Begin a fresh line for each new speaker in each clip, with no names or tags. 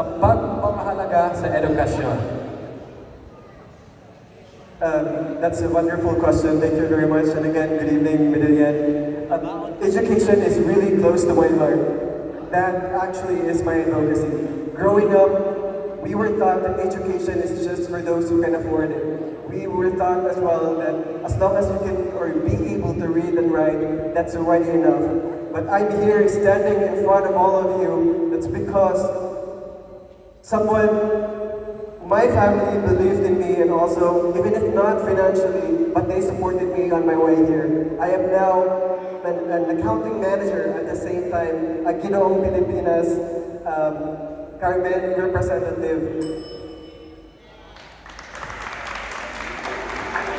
sa pagpapahalaga sa edukasyon?
That's a wonderful question. Thank you very much. And again, good evening, Midillian. Education is really close to my heart. That actually is my advocacy. Growing up, we were taught that education is just for those who can afford it. We were taught as well that as long as you can or be able to read and write, that's already enough. But I'm here standing in front of all of you, that's because my family believed in me, and also, even if not financially, but they supported me on my way here. I am now an accounting manager at the same time, a Ginoong Pilipinas Carmen representative.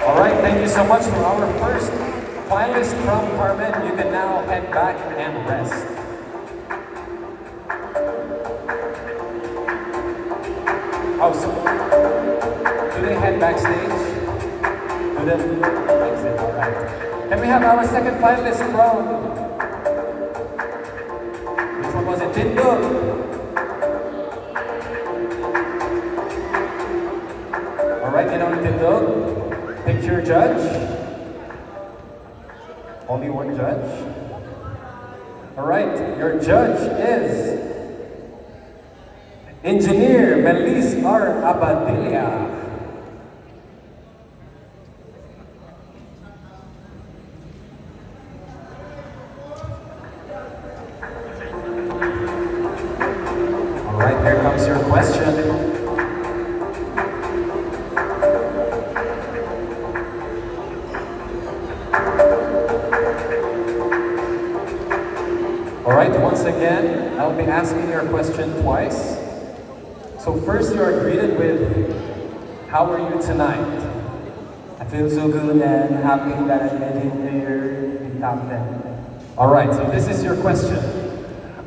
All right, thank you so much for our first finalist from Carmen. You can now head back and rest. Oh, so do they head backstage? Do they exit? All right. Can we have our second finalist from? Which one was it? Tindog. All right, you know Tindog. Pick your judge. Only one judge. All right, your judge is Engineer Melis R. Abadilla. All right, here comes your question. All right, once again, I'll be asking your question twice. So first you are greeted with, how are you tonight?
I feel so good and happy that I made it here in top 10.
All right, so this is your question.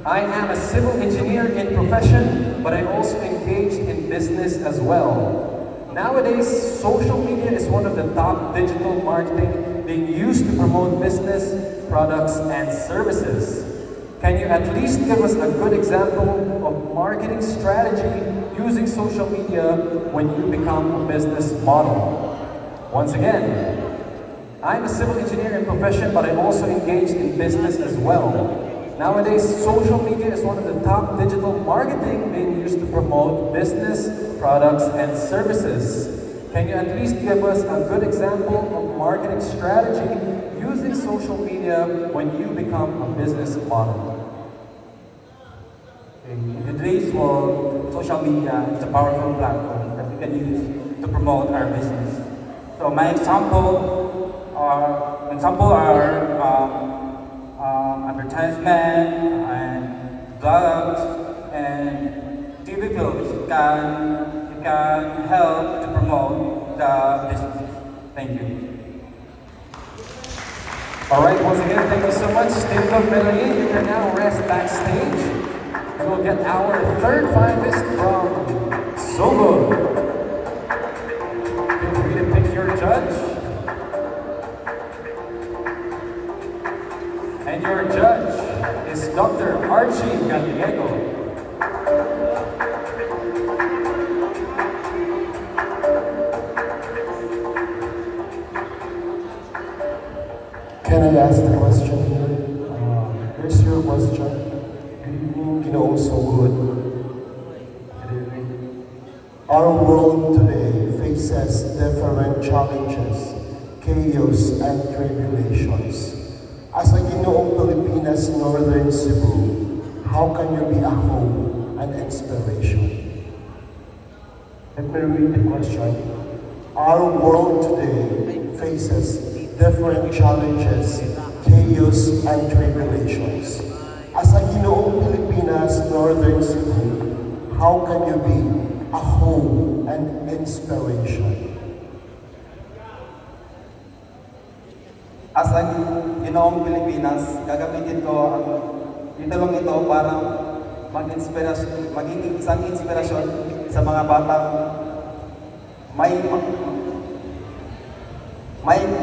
I am a civil engineer in profession, but I also engage in business as well. Nowadays, social media is one of the top digital marketing being used to promote business, products, and services. Can you at least give us a good example of marketing strategy using social media when you become a business model? Once again, I'm a civil engineer in profession, but I'm also engaged in business as well. Nowadays, social media is one of the top digital marketing being used to promote business, products, and services. Can you at least give us a good example of marketing strategy using social media when you become a business model?
In today's world, social media is a powerful platform that we can use to promote our business. So my example are advertisement and blogs and TV films can help to promote the business. Thank you.
All right, once again, thank you so much. State of Medellin, you can now rest backstage. We will get our third finalist from Cebu. Feel free to pick your judge. And your judge is Dr. Archie Gallego.
Can I ask the question here? Here's your question. Ginoong so good. Our world today faces different challenges, chaos, and tribulations. As a Ginoong Pilipinas Northern Cebu, how can you be a hope and inspiration? Let me read the question. Our world today faces different challenges, chaos, and tribulations. As a Ginoong Pilipinas Northern Cebu, how can you be a hope and inspiration?
As a Ginoong Pilipinas, gagamitin ko ang italong ito para maging isang inspirasyon sa mga batang may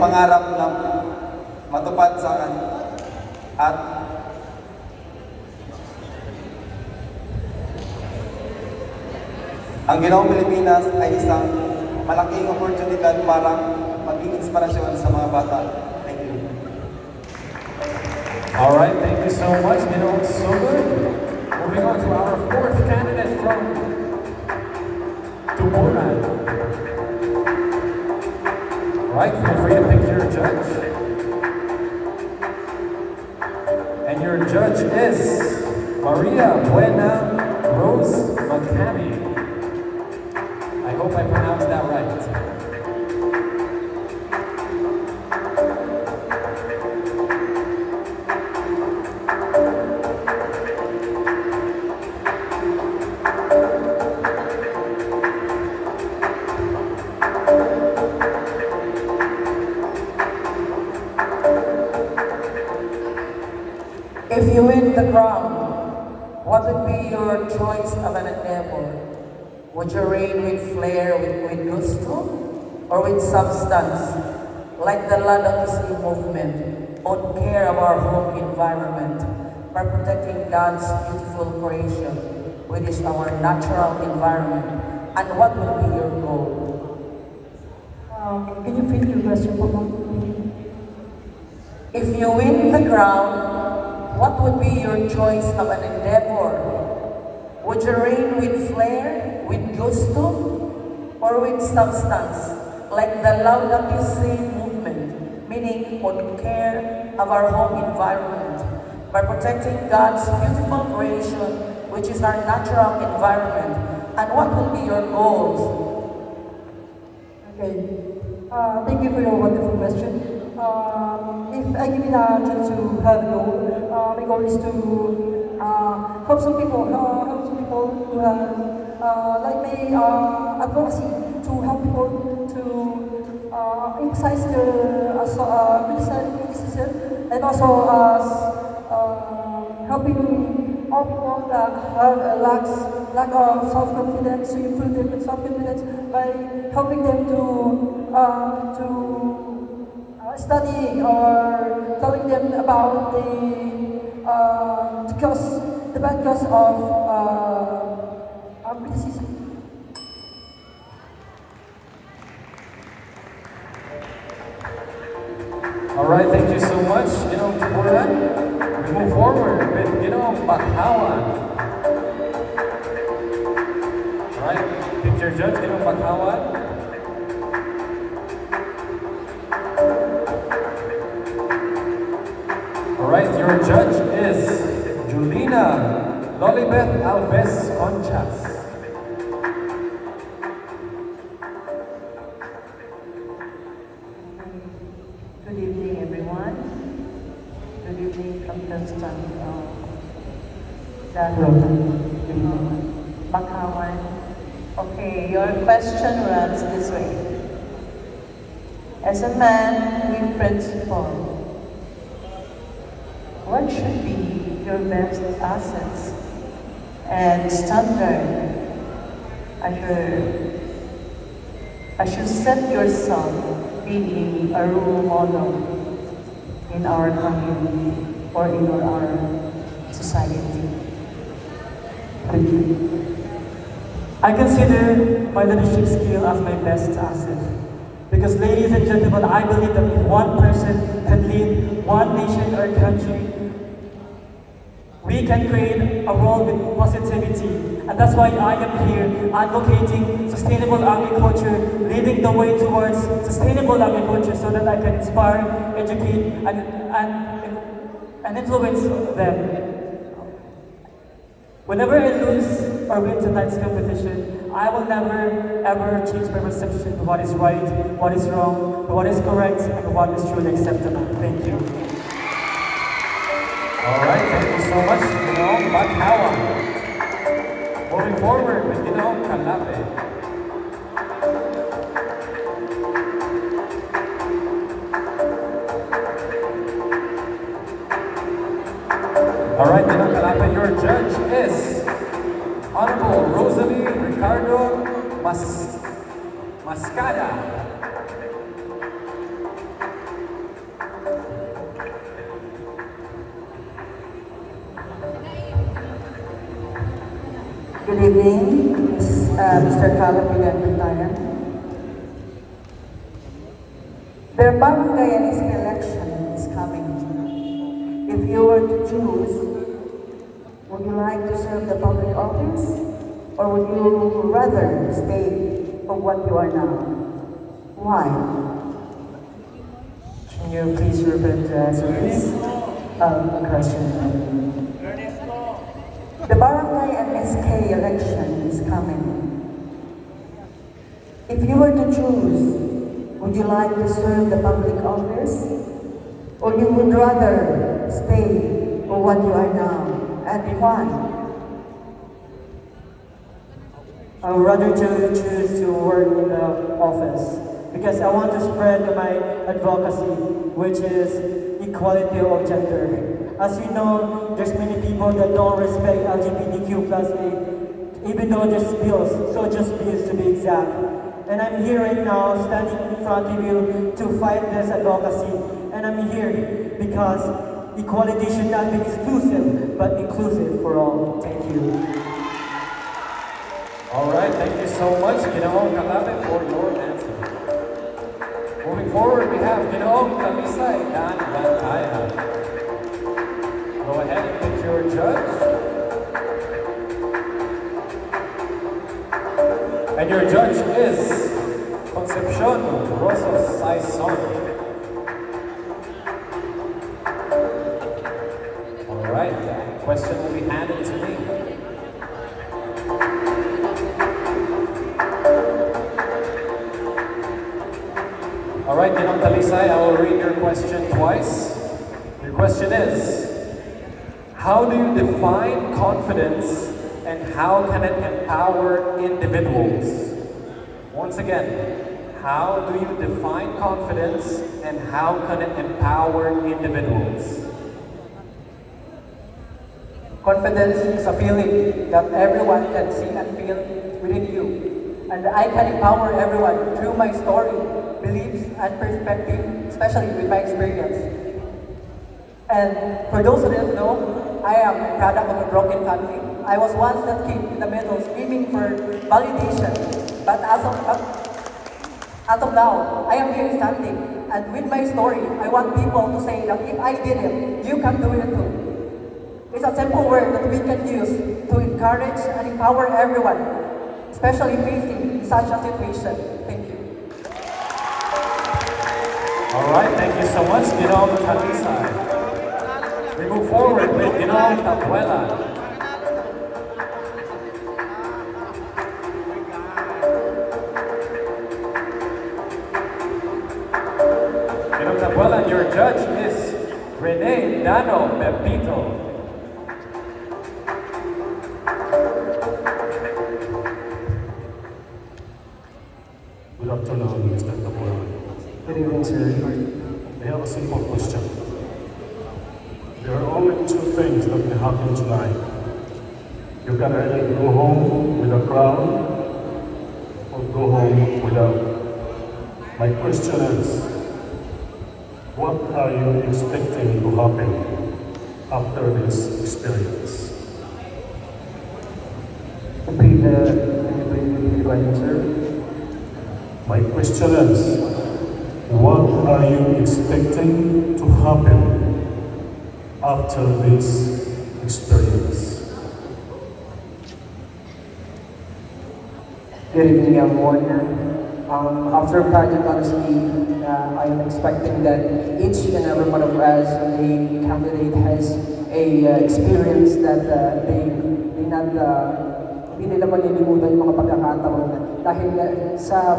pangarap na matupad sa ang Ginoong Pilipinas ay isang malaking oportunidad para maging inspirasyon sa mga bata. Thank you.
All right, thank you so much. Ginoong, so good. Moving on to our fourth candidate from Tuburan. All right, feel free to pick your judge. And your judge is Maria Buena Rose McCamey. I hope I pronounced that right.
If you win the crown, what would be your choice of an endeavor? Would you reign with flair, with gusto, or with substance, like the Land of the Sea movement, on care of our home environment, by protecting God's beautiful creation, which is our natural environment? And what would be your goal?
Can you repeat your question, Papa?
If you win the crown, what would be your choice of an endeavor? Would you reign with flair, with gusto, or with substance, like the Laudato Si movement, meaning on care of our home environment, by protecting God's beautiful creation, which is our natural environment? And what will be your goals?
Okay. Thank you for your wonderful question. If I give you the chance to have a goal, my goal is to help some people who have, like my advocacy, to help people to emphasize their criticism, and also helping all people that have a lack of self-confidence to improve their self-confidence by helping them to study or telling them about the bad cause of criticism.
All right, thank you so much, Ginoong Tuburan. We move forward with Ginoong Bakhawan. All right, pick your judge, Ginoong Bakhawan. All right, your judge is Julina Lolibeth Alves Conchas.
Good evening, everyone. Good evening, contestant Bakhawan. Okay, your question runs this way. As a man with principle, what should be your best assets and standard as you set yourself being a role model in our community or in our society?
Thank you. I consider my leadership skill as my best asset. Because ladies and gentlemen, I believe that if one person can lead one nation or country, we can create a world with positivity. And that's why I am here advocating sustainable agriculture, leading the way towards sustainable agriculture so that I can inspire, educate, and influence them. Whenever I lose or win tonight's competition, I will never ever change my perception of what is right, what is wrong, what is correct, and what is truly acceptable. Thank you.
All right, thank you so much, Ginoong Bakhawan. Moving forward with Ginoong Kalape. All right, Ginoong Kalape, your judge is Honorable Rosalie Ricardo Mascada.
Good evening, Ms. Mr. Calapin and Retired. Their barangay and SK election is coming. If you were to choose, would you like to serve the public office, or would you rather stay for what you are now? Why?
Can you please repeat the answer, please? Question.
The barangay and SK election is coming. If you were to choose, would you like to serve the public office, or you would rather stay for what you are now, and why?
I would rather to choose to work in the office because I want to spread my advocacy, which is equality of gender. As we know, there's many people that don't respect LGBTQ plus A, even though there's bills, so just bills to be exact. And I'm here right now, standing in front of you to fight this advocacy. And I'm here because equality should not be exclusive, but inclusive for all. Thank you.
All right, thank you so much, Ginoong Kalabe, for your answer. Moving forward, we have Ginoong Talisay Dan Bantaya. Go ahead and pick your judge. And your judge is Concepcion Rosas Saison. All right, the question will be handed to me. All right, Ginoong Talisay, I will read your question twice. Your question is, how do you define confidence and how can it empower individuals? Once again, how do you define confidence and how can it empower individuals?
Confidence is a feeling that everyone can see and feel within you. And I can empower everyone through my story, beliefs, and perspective, especially with my experience. And for those who didn't know, I am a product of a broken family. I was once that kid in the middle screaming for validation. But as of now, I am here standing. And with my story, I want people to say that if I did it, you can do it too. It's a simple word that we can use to encourage and empower everyone, especially facing such a situation. Thank you.
All right, thank you so much, Ginoong Talisay. We move forward with Ginoong Tabuela. Ginoong Tabuela, your judge is Rene Dano Pepito.
Good afternoon, Mr. Tabuela.
Good evening, sir.
I have a simple question. There are only two things that can happen tonight. You can either go home with a crown or go home without. My question is, what are you expecting to happen after this experience?
Repeat the question, sir.
My question is, what are you expecting to happen after this experience?
Good evening, everyone. After Pageant, honestly, I am expecting that each and every one of us, the candidate has a experience that hindi nila malilimutan yung mga pagkakataon dahil sa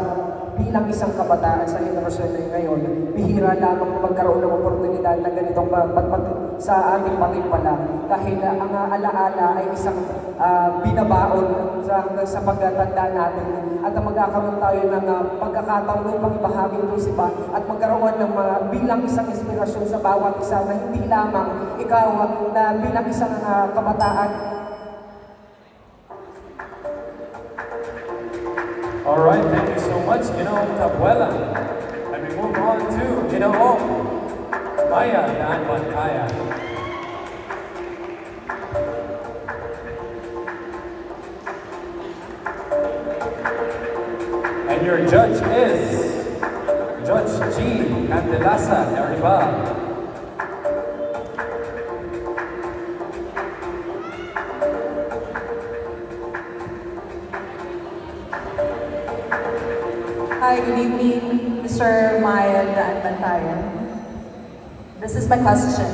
bilang isang kabataan sa henerasyon na ngayon, bihira lamang na magkaroon ng oportunidad na ganitong sa ating patimpala dahil ang alaala ay isang binabaon sa pagtatanda natin at magkakaroon tayo ng pagkakataon upang ibahagi ito si ba at magkaroon ng bilang isang inspirasyon sa bawat isa na hindi lamang ikaw na bilang isang kabataan.
All right, thank you so much, Ginoong Tabuela. And we move on to Ginoong Maya Dan Bantaya. Judge G. Candelasa Arriba.
Hi, good evening, Mr. Mayan and Bantayan. This is my question.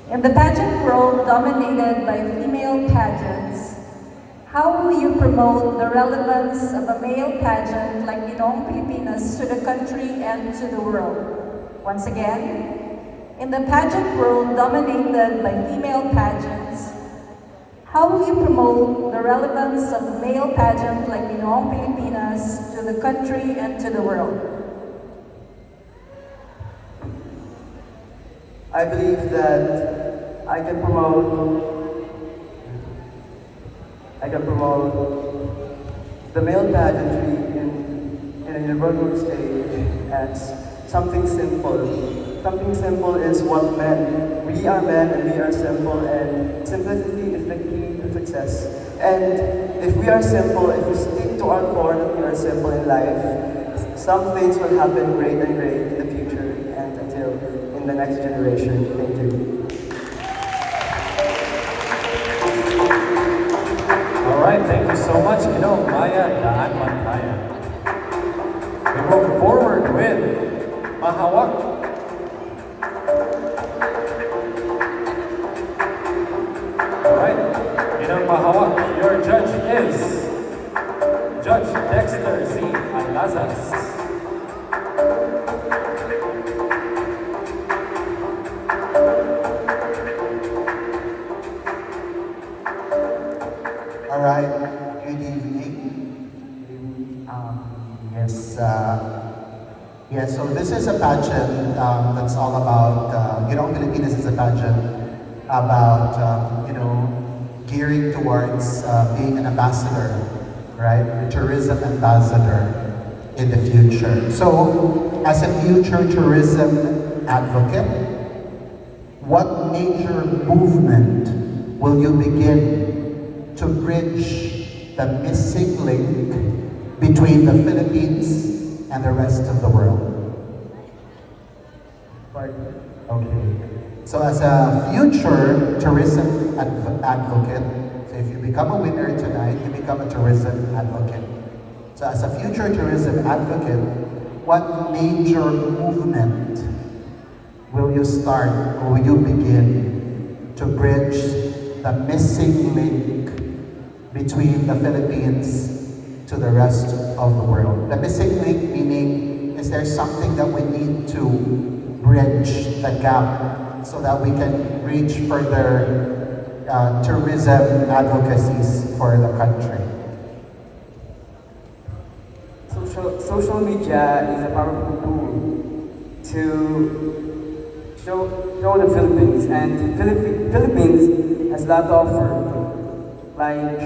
In the pageant world dominated by female pageants, how will you promote the relevance of a male pageant like Ginoong Pilipinas to the country and to the world? Once again, in the pageant world dominated by female pageants, how will you promote the relevance of a male pageant like Ginoong Pilipinas to the country and to the world?
I believe that I can promote the male pageantry in a universal stage as something simple. Something simple is what men. We are men and we are simple, and simplicity is the key to success. And if we are simple, if we stick to our core that we are simple in life, some things will happen great and great in the future and until in the next generation. Thank you.
All right, thank you so much. Maya Daan Bantayan. We move forward with Mahawak. All right, Mahawak, your judge is Judge Dexter Z. Alazas.
All right, good evening. Yes, so this is a pageant that's all about, Ginoong Pilipinas is a pageant about, gearing towards being an ambassador, right? A tourism ambassador in the future. So, as a future tourism advocate, what major movement will you begin to bridge the missing link between the Philippines and the rest of the world? Okay. So as a future tourism advocate, so if you become a winner tonight, you become a tourism advocate. So as a future tourism advocate, what major movement will you start or will you begin to bridge the missing link between the Philippines to the rest of the world? The missing link meaning, is there something that we need to bridge the gap so that we can reach further tourism advocacies for the country?
Social media is a powerful tool to show the Philippines, and Philippines has a lot to offer, like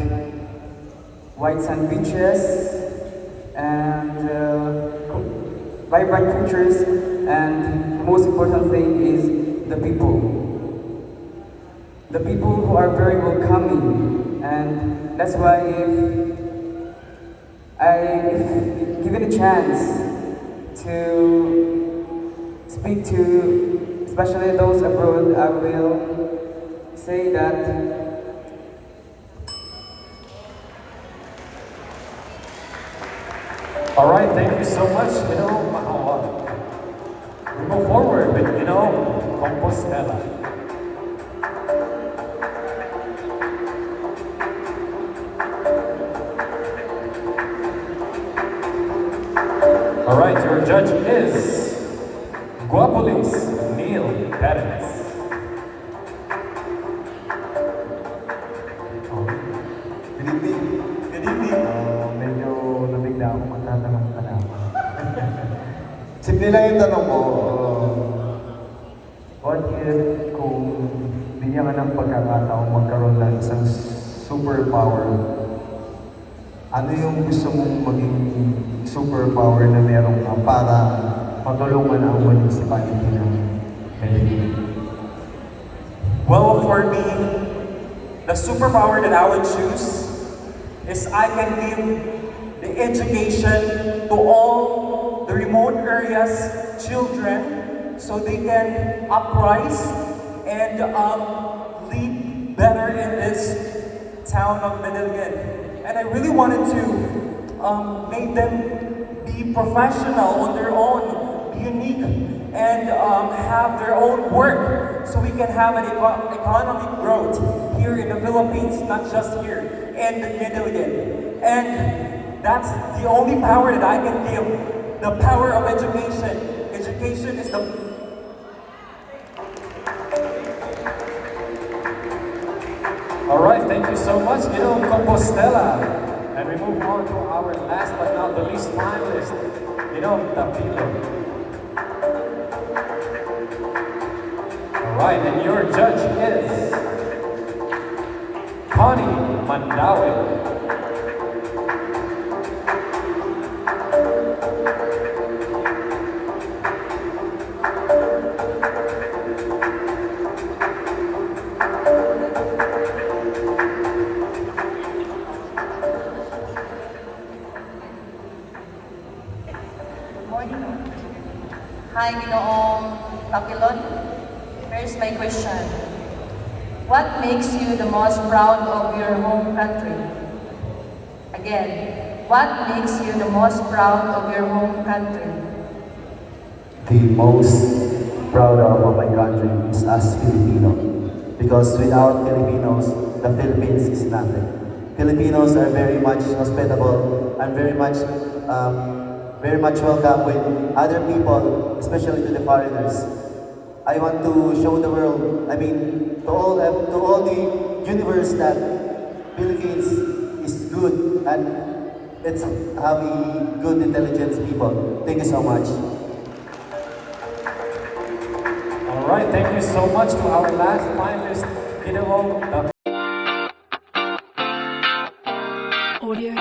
white sand beaches and vibrant cultures, and the most important thing is the people. The people who are very welcoming, and that's why if given a chance to speak to, especially those abroad, I will say that
All right, thank you so much, Mahawak. We move forward with, Compostela. All right, your judge is Guapolis Neil Perez.
Good evening. Good evening. Medyo nabigla ako magtatanong ka na. Simple lang yung tanong ko. What if kung bigyan ka ng pagkakataong magkaroon ng isang superpower, ano yung gusto mong maging superpower na meron ka para matulungan ang municipality ng Medellin?
Well, for me, the superpower that I would choose is I can give the education to all the remote areas children so they can uprise and lead better in this town of Manila. And I really wanted to make them be professional on their own, be unique, and have their own work so we can have an economic growth here in the Philippines, not just here in Manila. And that's the only power that I can give, the power of education. Education is the
All right, thank you so much, Ginoong Compostela. And we move on to our last but not the least finalist, Ginoong Tapilo. All right, and your judge is Connie Mandawi.
Hi, Ginoong Tapilon. Here's my question. What makes you the most proud of your home country? Again, what makes you the most proud of your home country?
The most proud of my country is us Filipino. Because without Filipinos, the Philippines is nothing. Filipinos are very much hospitable and very much welcome with other people, especially to the foreigners. I want to show the world, to all the universe that Philippines is good and it's having good intelligence people. Thank you so much.
All right, thank you so much to our last finalist, Ginoong Tapilo.
Audio